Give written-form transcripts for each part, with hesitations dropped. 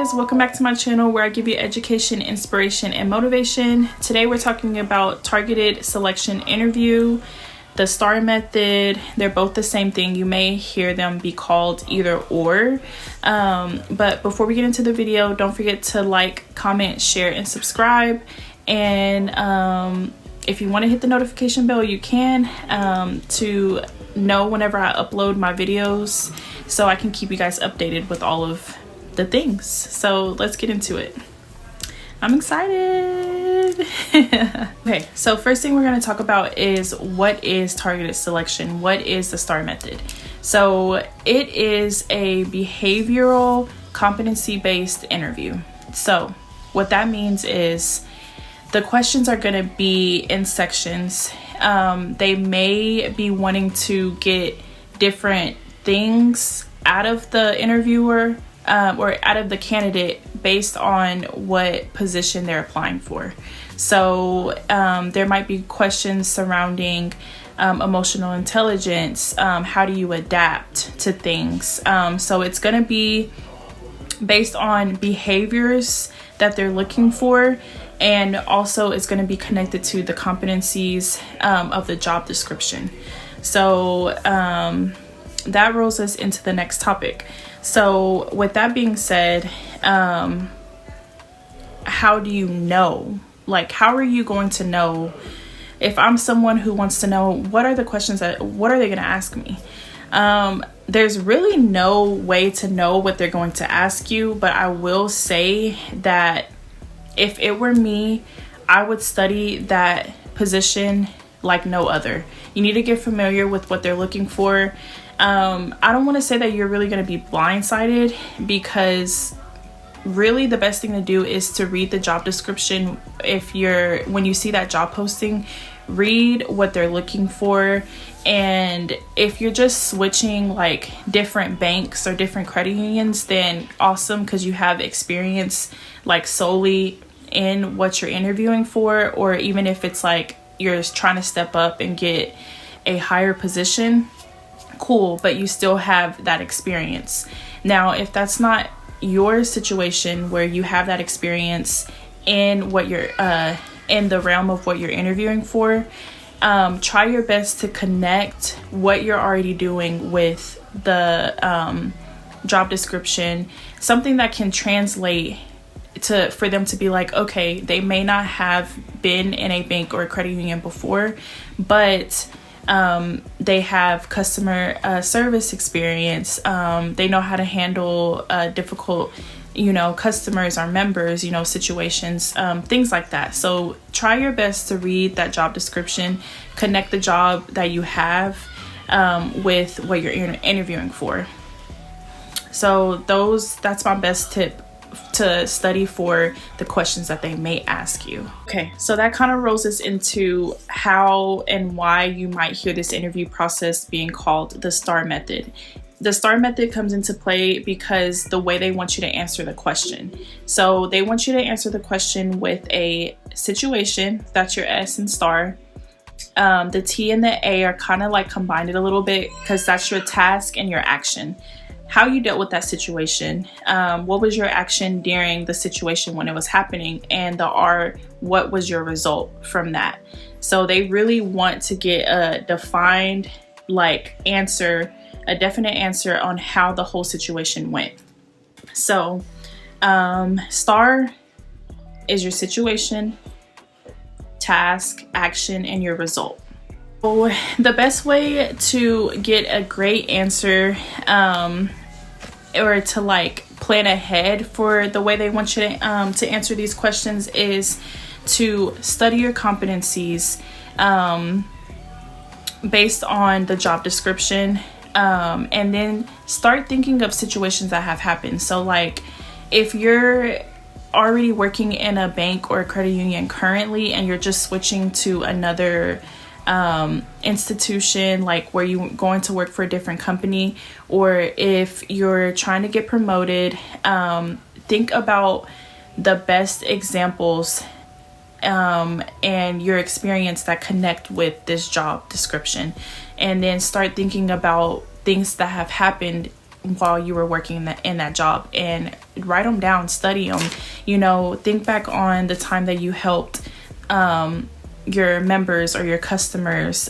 guys, welcome back to my channel where I give you education, inspiration, and motivation. Today we're talking about targeted selection interview, the STAR method. They're both the same thing. You may hear them be called either or. But before we get into the video, don't forget to like, comment, share, and subscribe. And if you want to hit the notification bell, you can to know whenever I upload my videos so I can keep you guys updated with all of the things. So let's get into it. I'm excited. Okay, so first thing we're going to talk about is what is targeted selection? What is the STAR method? So it is a behavioral competency-based interview. So what that means is the questions are going to be in sections. They may be wanting to get different things out of the interviewer or out of the candidate based on what position they're applying for. So there might be questions surrounding emotional intelligence. How do you adapt to things? So it's going to be based on behaviors that they're looking for, and also it's going to be connected to the competencies of the job description. So that rolls us into the next topic. So with that being said, how do you know? Like, how are you going to know? If I'm someone who wants to know what are the questions what are they going to ask me? There's really no way to know what they're going to ask you, but I will say that if it were me, I would study that position like no other. You need to get familiar with what they're looking for. I don't want to say that you're really going to be blindsided, because really the best thing to do is to read the job description. When you see that job posting, read what they're looking for. And if you're just switching like different banks or different credit unions, then awesome, because you have experience like solely in what you're interviewing for. Or even if it's like you're trying to step up and get a higher position, cool, but you still have that experience. Now, if that's not your situation where you have that experience in what you're in the realm of what you're interviewing for, try your best to connect what you're already doing with the job description, something that can translate for them to be like, okay, they may not have been in a bank or a credit union before, but they have customer service experience. They know how to handle difficult, customers or members, situations, things like that. So try your best to read that job description, connect the job that you have with what you're interviewing for. So that's my best tip, to study for the questions that they may ask you. Okay, so that kind of rolls us into how and why you might hear this interview process being called the STAR method. The STAR method comes into play because the way they want you to answer the question. So they want you to answer the question with a situation. That's your S and STAR. The T and the A are kind of like combined a little bit, because that's your task and your action. How you dealt with that situation, what was your action during the situation when it was happening, and the R, what was your result from that? So they really want to get a defined answer, a definite answer on how the whole situation went. So STAR is your situation, task, action, and your result. So the best way to get a great answer or to plan ahead for the way they want you to answer these questions is to study your competencies based on the job description, and then start thinking of situations that have happened. So if you're already working in a bank or a credit union currently and you're just switching to another institution, where you're going to work for a different company, or if you're trying to get promoted, think about the best examples and your experience that connect with this job description, and then start thinking about things that have happened while you were working in that job, and write them down, study them, you know, think back on the time that you helped your members or your customers.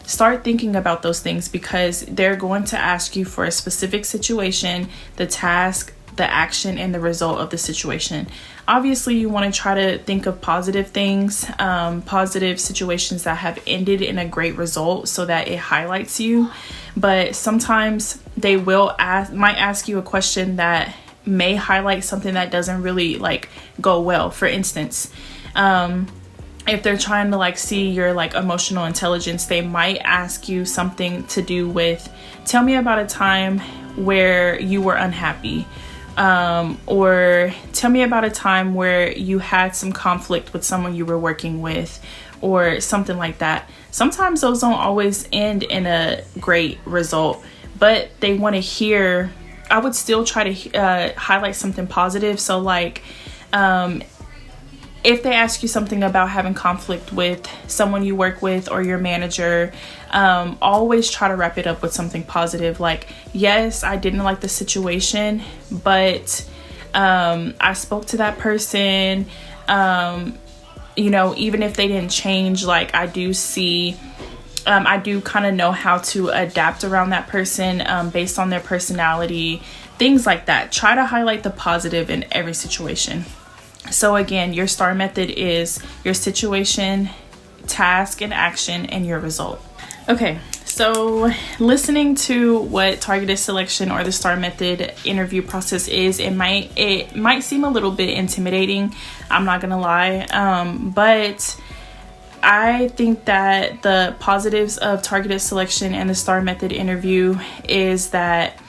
Start thinking about those things, because they're going to ask you for a specific situation, the task, the action, and the result of the situation. Obviously, you want to try to think of positive things, positive situations that have ended in a great result, so that it highlights you. But sometimes they might ask you a question that may highlight something that doesn't really like go well. For instance, if they're trying to like see your like emotional intelligence, they might ask you something to do with, tell me about a time where you were unhappy, or tell me about a time where you had some conflict with someone you were working with, or something like that. Sometimes those don't always end in a great result, but they want to hear. I would still try to highlight something positive. So like, if they ask you something about having conflict with someone you work with or your manager, always try to wrap it up with something positive. Like, yes, I didn't like the situation, but I spoke to that person. You know, even if they didn't change, like I do see, I do kind of know how to adapt around that person based on their personality, things like that. Try to highlight the positive in every situation. So again, your STAR method is your situation, task and action, and your result. Okay, so listening to what targeted selection or the STAR method interview process is, it might seem a little bit intimidating. I'm not gonna lie, but I think that the positives of targeted selection and the STAR method interview is that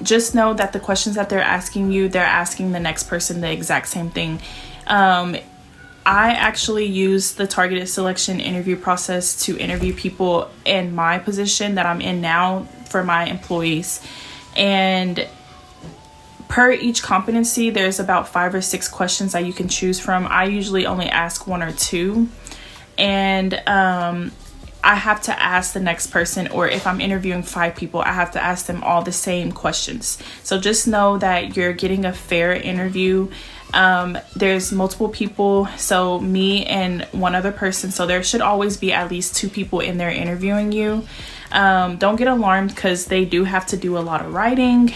just know that the questions that they're asking you, they're asking the next person the exact same thing. I actually use the targeted selection interview process to interview people in my position that I'm in now for my employees. And per each competency, there's about 5 or 6 questions that you can choose from. I usually only ask 1 or 2. And I have to ask the next person, or if I'm interviewing 5 people, I have to ask them all the same questions. So just know that you're getting a fair interview. There's multiple people, so me and one other person. So there should always be at least 2 people in there interviewing you. Don't get alarmed, because they do have to do a lot of writing,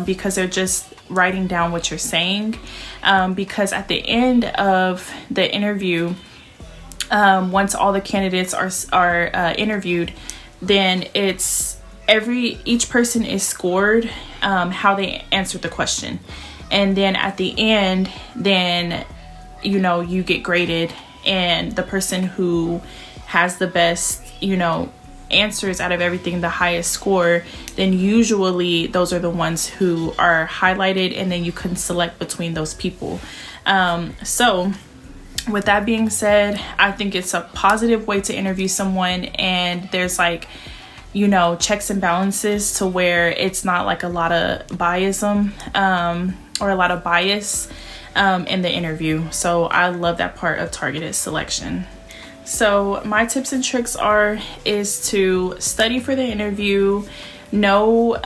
because they're just writing down what you're saying. Because at the end of the interview, once all the candidates are interviewed, then each person is scored how they answered the question, and then at the end, then you get graded, and the person who has the best answers out of everything, the highest score, then usually those are the ones who are highlighted, and then you can select between those people. So with that being said, I think it's a positive way to interview someone, and there's checks and balances to where it's not like a lot of biasm or a lot of bias in the interview. So I love that part of targeted selection. So my tips and tricks is to study for the interview, know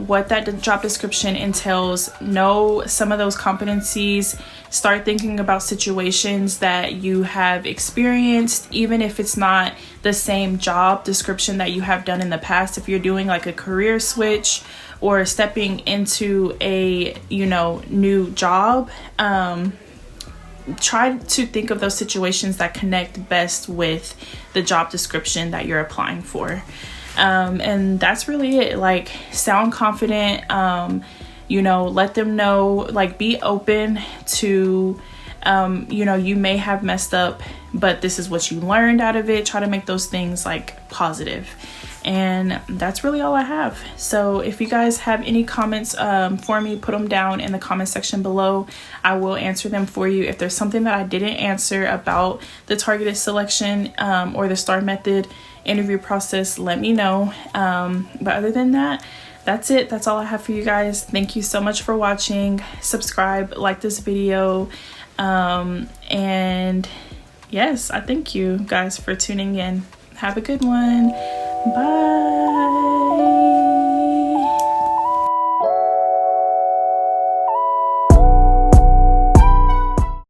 what that job description entails, know some of those competencies, start thinking about situations that you have experienced, even if it's not the same job description that you have done in the past. If you're doing like a career switch or stepping into a new job, try to think of those situations that connect best with the job description that you're applying for. And that's really it. Like, sound confident, let them know, be open to, you may have messed up, but this is what you learned out of it. Try to make those things positive. And that's really all I have. So if you guys have any comments for me, put them down in the comment section below. I will answer them for you. If there's something that I didn't answer about the targeted selection or the STAR method interview process, let me know. But other than that, that's it. That's all I have for you guys. Thank you so much for watching. Subscribe, like this video. And yes, I thank you guys for tuning in. Have a good one. Bye.